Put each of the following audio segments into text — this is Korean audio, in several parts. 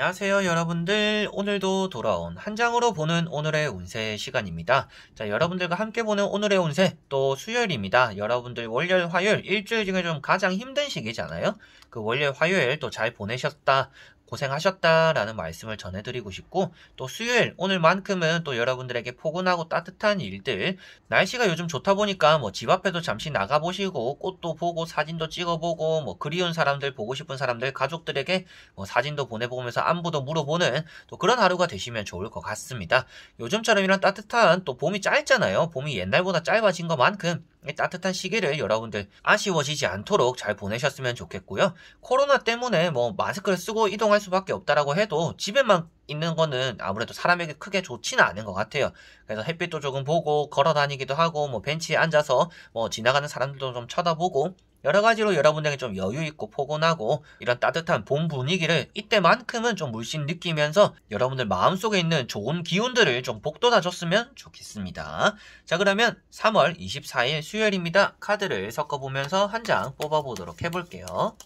안녕하세요 여러분들. 오늘도 돌아온 한 장으로 보는 오늘의 운세 시간입니다. 자, 여러분들과 함께 보는 오늘의 운세 또 수요일입니다. 여러분들 월요일 화요일 일주일 중에 좀 가장 힘든 시기잖아요. 그 월요일 화요일 또 잘 보내셨다 고생하셨다라는 말씀을 전해드리고 싶고, 또 수요일 오늘만큼은 또 여러분들에게 포근하고 따뜻한 일들, 날씨가 요즘 좋다 보니까 뭐 집 앞에도 잠시 나가보시고 꽃도 보고 사진도 찍어보고 뭐 그리운 사람들 보고 싶은 사람들 가족들에게 뭐 사진도 보내보면서 안부도 물어보는 또 그런 하루가 되시면 좋을 것 같습니다. 요즘처럼 이런 따뜻한 또 봄이 짧잖아요. 봄이 옛날보다 짧아진 것만큼 이 따뜻한 시기를 여러분들 아쉬워지지 않도록 잘 보내셨으면 좋겠고요. 코로나 때문에 뭐 마스크를 쓰고 이동할 수밖에 없다라고 해도 집에만 있는 거는 아무래도 사람에게 크게 좋지는 않은 것 같아요. 그래서 햇빛도 조금 보고 걸어 다니기도 하고 뭐 벤치에 앉아서 뭐 지나가는 사람들도 좀 쳐다보고 여러 가지로 여러분에게 좀 여유 있고 포근하고 이런 따뜻한 봄 분위기를 이때만큼은 좀 물씬 느끼면서 여러분들 마음속에 있는 좋은 기운들을 좀 북돋아줬으면 좋겠습니다. 자, 그러면 3월 24일 수요일입니다. 카드를 섞어보면서 한 장 뽑아보도록 해볼게요.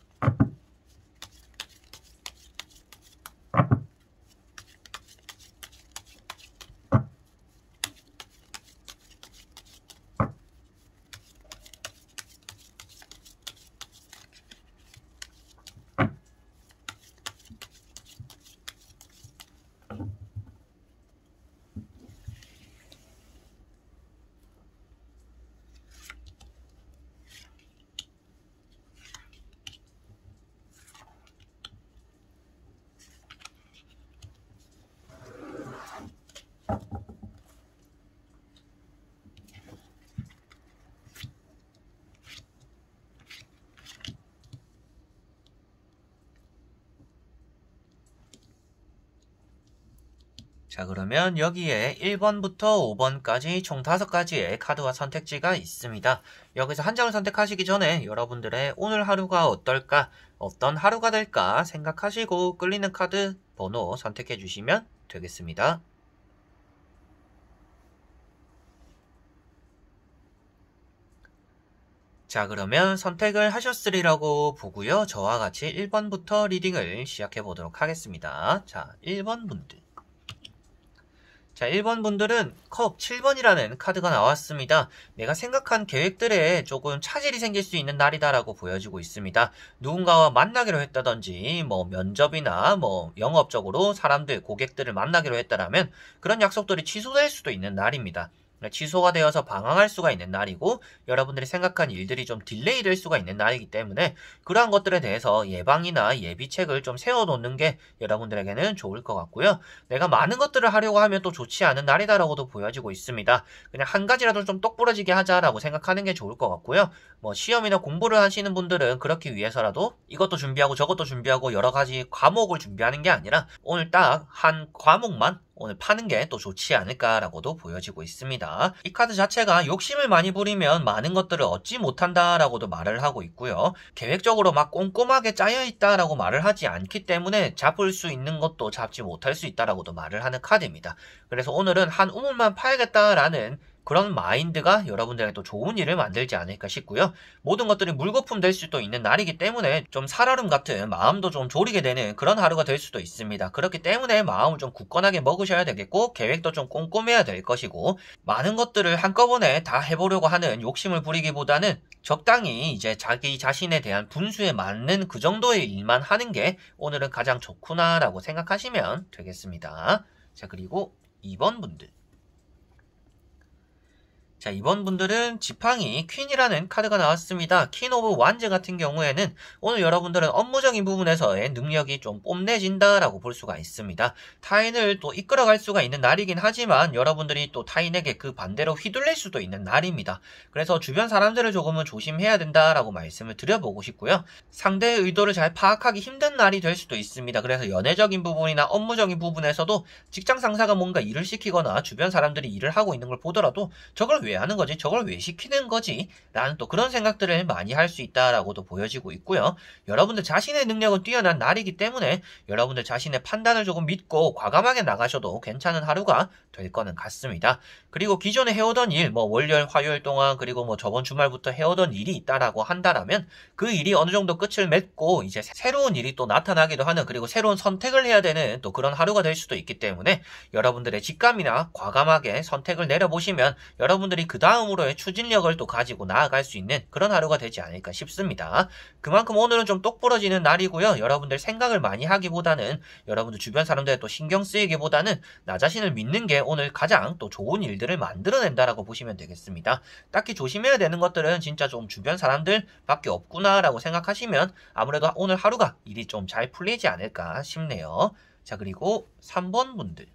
자, 그러면 여기에 1번부터 5번까지 총 5가지의 카드와 선택지가 있습니다. 여기서 한 장을 선택하시기 전에 여러분들의 오늘 하루가 어떨까, 어떤 하루가 될까 생각하시고 끌리는 카드 번호 선택해 주시면 되겠습니다. 자, 그러면 선택을 하셨으리라고 보고요. 저와 같이 1번부터 리딩을 시작해 보도록 하겠습니다. 자, 1번 분들. 자, 1번 분들은 컵 7번이라는 카드가 나왔습니다. 내가 생각한 계획들에 조금 차질이 생길 수 있는 날이다라고 보여지고 있습니다. 누군가와 만나기로 했다든지 뭐 면접이나 뭐 영업적으로 사람들, 고객들을 만나기로 했다라면 그런 약속들이 취소될 수도 있는 날입니다. 취소가 되어서 방황할 수가 있는 날이고 여러분들이 생각한 일들이 좀 딜레이 될 수가 있는 날이기 때문에 그러한 것들에 대해서 예방이나 예비책을 좀 세워놓는 게 여러분들에게는 좋을 것 같고요. 내가 많은 것들을 하려고 하면 또 좋지 않은 날이다라고도 보여지고 있습니다. 그냥 한 가지라도 좀 똑부러지게 하자라고 생각하는 게 좋을 것 같고요. 뭐 시험이나 공부를 하시는 분들은 그렇기 위해서라도 이것도 준비하고 저것도 준비하고 여러 가지 과목을 준비하는 게 아니라 오늘 딱 한 과목만 오늘 파는 게 또 좋지 않을까라고도 보여지고 있습니다. 이 카드 자체가 욕심을 많이 부리면 많은 것들을 얻지 못한다라고도 말을 하고 있고요. 계획적으로 막 꼼꼼하게 짜여있다라고 말을 하지 않기 때문에 잡을 수 있는 것도 잡지 못할 수 있다라고도 말을 하는 카드입니다. 그래서 오늘은 한 우물만 파야겠다라는 그런 마인드가 여러분들에게 또 좋은 일을 만들지 않을까 싶고요. 모든 것들이 물거품 될 수도 있는 날이기 때문에 좀 살얼음 같은 마음도 좀 졸이게 되는 그런 하루가 될 수도 있습니다. 그렇기 때문에 마음을 좀 굳건하게 먹으셔야 되겠고 계획도 좀 꼼꼼해야 될 것이고 많은 것들을 한꺼번에 다 해보려고 하는 욕심을 부리기보다는 적당히 이제 자기 자신에 대한 분수에 맞는 그 정도의 일만 하는 게 오늘은 가장 좋구나라고 생각하시면 되겠습니다. 자, 그리고 2번 분들. 자, 이번 분들은 지팡이 퀸이라는 카드가 나왔습니다. 퀸 오브 완즈 같은 경우에는 오늘 여러분들은 업무적인 부분에서의 능력이 좀 뽐내진다라고 볼 수가 있습니다. 타인을 또 이끌어갈 수가 있는 날이긴 하지만 여러분들이 또 타인에게 그 반대로 휘둘릴 수도 있는 날입니다. 그래서 주변 사람들을 조금은 조심해야 된다라고 말씀을 드려보고 싶고요. 상대의 의도를 잘 파악하기 힘든 날이 될 수도 있습니다. 그래서 연애적인 부분이나 업무적인 부분에서도 직장 상사가 뭔가 일을 시키거나 주변 사람들이 일을 하고 있는 걸 보더라도 저걸 왜 왜 하는 거지? 저걸 왜 시키는 거지? 라는 또 그런 생각들을 많이 할 수 있다라고도 보여지고 있고요. 여러분들 자신의 능력은 뛰어난 날이기 때문에 여러분들 자신의 판단을 조금 믿고 과감하게 나가셔도 괜찮은 하루가 될 거는 같습니다. 그리고 기존에 해오던 일, 뭐 월요일, 화요일 동안 그리고 뭐 저번 주말부터 해오던 일이 있다라고 한다라면 그 일이 어느 정도 끝을 맺고 이제 새로운 일이 또 나타나기도 하는, 그리고 새로운 선택을 해야 되는 또 그런 하루가 될 수도 있기 때문에 여러분들의 직감이나 과감하게 선택을 내려보시면 여러분들이 그 다음으로의 추진력을 또 가지고 나아갈 수 있는 그런 하루가 되지 않을까 싶습니다. 그만큼 오늘은 좀 똑부러지는 날이고요. 여러분들 생각을 많이 하기보다는, 여러분들 주변 사람들에 또 신경 쓰이기보다는 나 자신을 믿는 게 오늘 가장 또 좋은 일들을 만들어낸다라고 보시면 되겠습니다. 딱히 조심해야 되는 것들은 진짜 좀 주변 사람들밖에 없구나라고 생각하시면 아무래도 오늘 하루가 일이 좀 잘 풀리지 않을까 싶네요. 자, 그리고 3번 분들.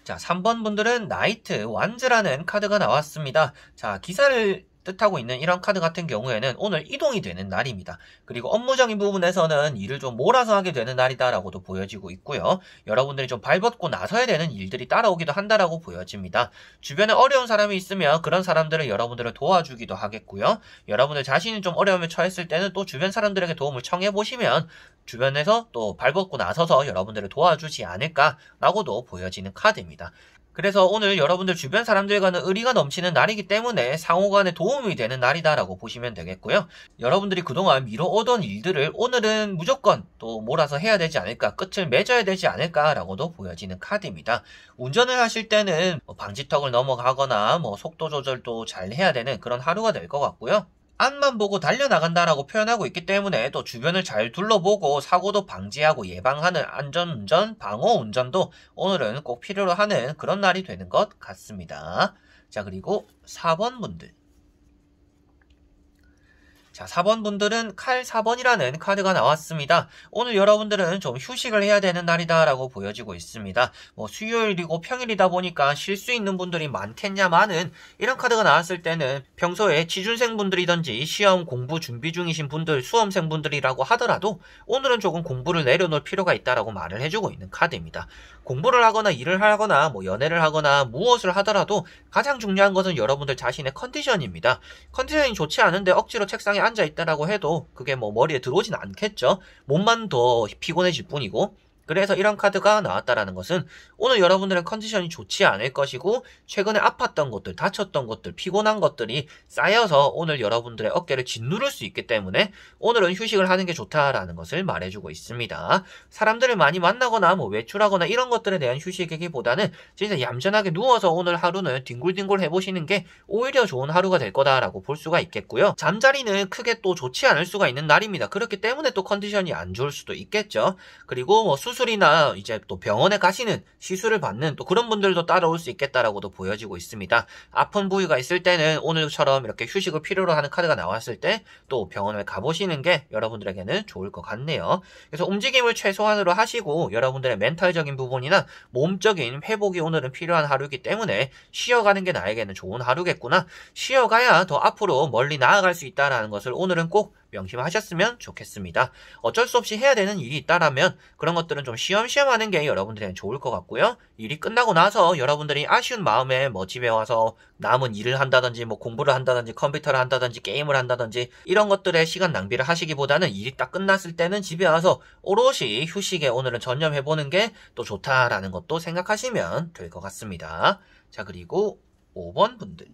자, 3번 분들은 나이트 완즈라는 카드가 나왔습니다. 자, 기사를 뜻하고 있는 이런 카드 같은 경우에는 오늘 이동이 되는 날입니다. 그리고 업무적인 부분에서는 일을 좀 몰아서 하게 되는 날이다라고도 보여지고 있고요. 여러분들이 좀 발벗고 나서야 되는 일들이 따라오기도 한다라고 보여집니다. 주변에 어려운 사람이 있으면 그런 사람들을 여러분들을 도와주기도 하겠고요. 여러분들 자신이 좀 어려움에 처했을 때는 또 주변 사람들에게 도움을 청해보시면 주변에서 또 발벗고 나서서 여러분들을 도와주지 않을까라고도 보여지는 카드입니다. 그래서 오늘 여러분들 주변 사람들과는 의리가 넘치는 날이기 때문에 상호간에 도움이 되는 날이다라고 보시면 되겠고요. 여러분들이 그동안 미뤄오던 일들을 오늘은 무조건 또 몰아서 해야 되지 않을까, 끝을 맺어야 되지 않을까라고도 보여지는 카드입니다. 운전을 하실 때는 방지턱을 넘어가거나 속도 조절도 잘 해야 되는 그런 하루가 될 것 같고요. 앞만 보고 달려나간다라고 표현하고 있기 때문에 또 주변을 잘 둘러보고 사고도 방지하고 예방하는 안전운전, 방어운전도 오늘은 꼭 필요로 하는 그런 날이 되는 것 같습니다. 자, 그리고 4번 분들. 자, 4번 분들은 칼 4번이라는 카드가 나왔습니다. 오늘 여러분들은 좀 휴식을 해야 되는 날이다라고 보여지고 있습니다. 수요일이고 평일이다 보니까 쉴 수 있는 분들이 많겠냐마는 이런 카드가 나왔을 때는 평소에 취준생분들이든지 시험 공부 준비 중이신 분들, 수험생분들이라고 하더라도 오늘은 조금 공부를 내려놓을 필요가 있다라고 말을 해주고 있는 카드입니다. 공부를 하거나 일을 하거나 연애를 하거나 무엇을 하더라도 가장 중요한 것은 여러분들 자신의 컨디션입니다. 컨디션이 좋지 않은데 억지로 책상에 앉아있다라고 해도 그게 머리에 들어오진 않겠죠. 몸만 더 피곤해질 뿐이고. 그래서 이런 카드가 나왔다라는 것은 오늘 여러분들은 컨디션이 좋지 않을 것이고 최근에 아팠던 것들, 다쳤던 것들, 피곤한 것들이 쌓여서 오늘 여러분들의 어깨를 짓누를 수 있기 때문에 오늘은 휴식을 하는 게 좋다라는 것을 말해주고 있습니다. 사람들을 많이 만나거나 외출하거나 이런 것들에 대한 휴식이기보다는 진짜 얌전하게 누워서 오늘 하루는 뒹굴뒹굴 해보시는 게 오히려 좋은 하루가 될 거다라고 볼 수가 있겠고요. 잠자리는 크게 또 좋지 않을 수가 있는 날입니다. 그렇기 때문에 또 컨디션이 안 좋을 수도 있겠죠. 그리고 수술이나 이제 또 병원에 가시는 시술을 받는 또 그런 분들도 따라올 수 있겠다라고도 보여지고 있습니다. 아픈 부위가 있을 때는 오늘처럼 이렇게 휴식을 필요로 하는 카드가 나왔을 때 또 병원에 가보시는 게 여러분들에게는 좋을 것 같네요. 그래서 움직임을 최소한으로 하시고 여러분들의 멘탈적인 부분이나 몸적인 회복이 오늘은 필요한 하루이기 때문에 쉬어가는 게 나에게는 좋은 하루겠구나. 쉬어가야 더 앞으로 멀리 나아갈 수 있다는 것을 오늘은 꼭 명심하셨으면 좋겠습니다. 어쩔 수 없이 해야 되는 일이 있다라면 그런 것들은 좀 쉬엄쉬엄 하는 게 여러분들에겐 좋을 것 같고요. 일이 끝나고 나서 여러분들이 아쉬운 마음에 집에 와서 남은 일을 한다든지 공부를 한다든지 컴퓨터를 한다든지 게임을 한다든지 이런 것들에 시간 낭비를 하시기보다는 일이 딱 끝났을 때는 집에 와서 오롯이 휴식에 오늘은 전념해보는 게 또 좋다라는 것도 생각하시면 될 것 같습니다. 자, 그리고 5번 분들.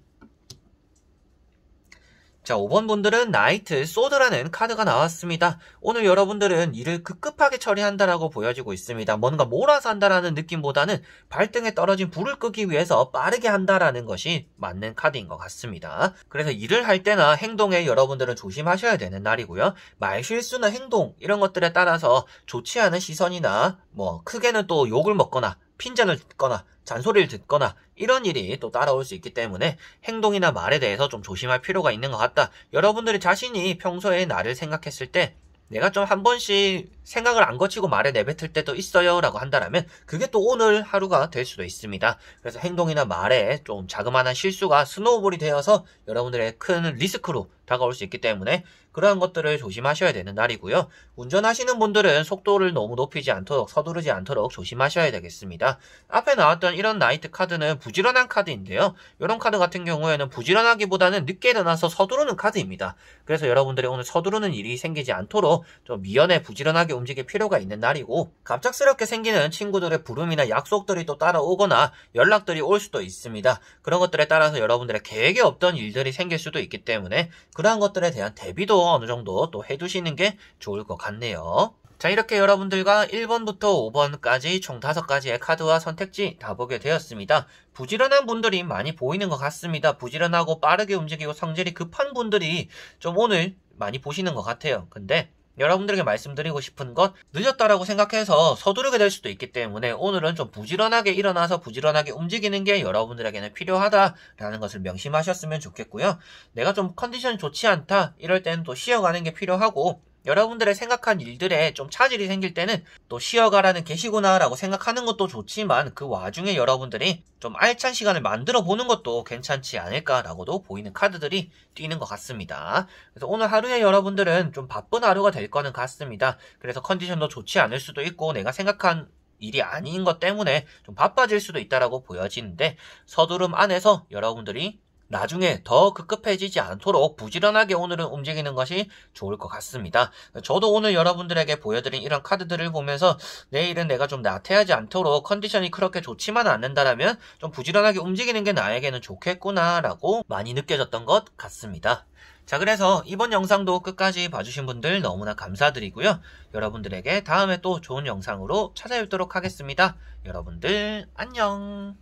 자, 5번 분들은 나이트 소드라는 카드가 나왔습니다. 오늘 여러분들은 일을 급급하게 처리한다라고 보여지고 있습니다. 뭔가 몰아서 한다라는 느낌보다는 발등에 떨어진 불을 끄기 위해서 빠르게 한다라는 것이 맞는 카드인 것 같습니다. 그래서 일을 할 때나 행동에 여러분들은 조심하셔야 되는 날이고요. 말실수나 행동 이런 것들에 따라서 좋지 않은 시선이나 크게는 또 욕을 먹거나 핀잔을 듣거나 잔소리를 듣거나 이런 일이 또 따라올 수 있기 때문에 행동이나 말에 대해서 좀 조심할 필요가 있는 것 같다. 여러분들이 자신이 평소에 나를 생각했을 때 내가 좀 한 번씩 생각을 안 거치고 말에 내뱉을 때도 있어요 라고 한다면 그게 또 오늘 하루가 될 수도 있습니다. 그래서 행동이나 말에 좀 자그마한 실수가 스노우볼이 되어서 여러분들의 큰 리스크로 다가올 수 있기 때문에 그러한 것들을 조심하셔야 되는 날이고요. 운전하시는 분들은 속도를 너무 높이지 않도록, 서두르지 않도록 조심하셔야 되겠습니다. 앞에 나왔던 이런 나이트 카드는 부지런한 카드인데요. 이런 카드 같은 경우에는 부지런하기보다는 늦게 일어나서 서두르는 카드입니다. 그래서 여러분들이 오늘 서두르는 일이 생기지 않도록 좀 미연에 부지런하게 움직일 필요가 있는 날이고, 갑작스럽게 생기는 친구들의 부름이나 약속들이 또 따라오거나 연락들이 올 수도 있습니다. 그런 것들에 따라서 여러분들의 계획에 없던 일들이 생길 수도 있기 때문에 그러한 것들에 대한 대비도 어느 정도 또 해두시는 게 좋을 것 같네요. 자, 이렇게 여러분들과 1번부터 5번까지 총 5가지의 카드와 선택지 다 보게 되었습니다. 부지런한 분들이 많이 보이는 것 같습니다. 부지런하고 빠르게 움직이고 성질이 급한 분들이 좀 오늘 많이 보시는 것 같아요. 근데 여러분들에게 말씀드리고 싶은 것, 늦었다라고 생각해서 서두르게 될 수도 있기 때문에 오늘은 좀 부지런하게 일어나서 부지런하게 움직이는 게 여러분들에게는 필요하다라는 것을 명심하셨으면 좋겠고요. 내가 좀 컨디션이 좋지 않다, 이럴 때는 또 쉬어가는 게 필요하고, 여러분들의 생각한 일들에 좀 차질이 생길 때는 또 쉬어가라는 계시구나 라고 생각하는 것도 좋지만 그 와중에 여러분들이 좀 알찬 시간을 만들어 보는 것도 괜찮지 않을까라고도 보이는 카드들이 뛰는 것 같습니다. 그래서 오늘 하루에 여러분들은 좀 바쁜 하루가 될 거는 같습니다. 그래서 컨디션도 좋지 않을 수도 있고 내가 생각한 일이 아닌 것 때문에 좀 바빠질 수도 있다라고 보여지는데, 서두름 안에서 여러분들이 나중에 더 급급해지지 않도록 부지런하게 오늘은 움직이는 것이 좋을 것 같습니다. 저도 오늘 여러분들에게 보여드린 이런 카드들을 보면서 내일은 내가 좀 나태하지 않도록 컨디션이 그렇게 좋지만 않는다라면 좀 부지런하게 움직이는 게 나에게는 좋겠구나 라고 많이 느껴졌던 것 같습니다. 자, 그래서 이번 영상도 끝까지 봐주신 분들 너무나 감사드리고요. 여러분들에게 다음에 또 좋은 영상으로 찾아뵙도록 하겠습니다. 여러분들 안녕.